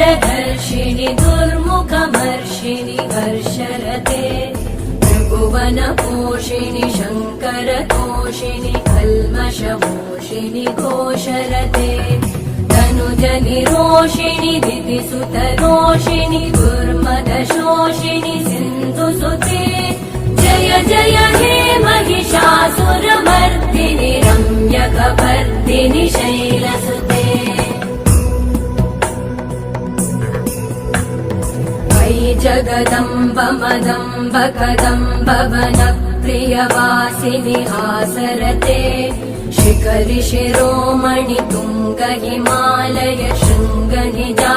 वरदर्शिनि दुर्मुखमर्षिणि हर्षरते त्रिभुवनपोषिणि शङ्करतोषिणि कल्मषमोषिणि घोषरते तनुजनिरोषिणि दितिसुतरोषिणि दुर्मदशोषिणि सिन्धुसुते जय जय हे महिषासुरमर्दिनि रम्यकपर्दिनि शैलसुते अयि जगदम्ब मदम्ब कदम्ब वनप्रियवासिनि हासरते शिखरि शिरोमणि तुङ्ग हिमालय शृङ्ग निजा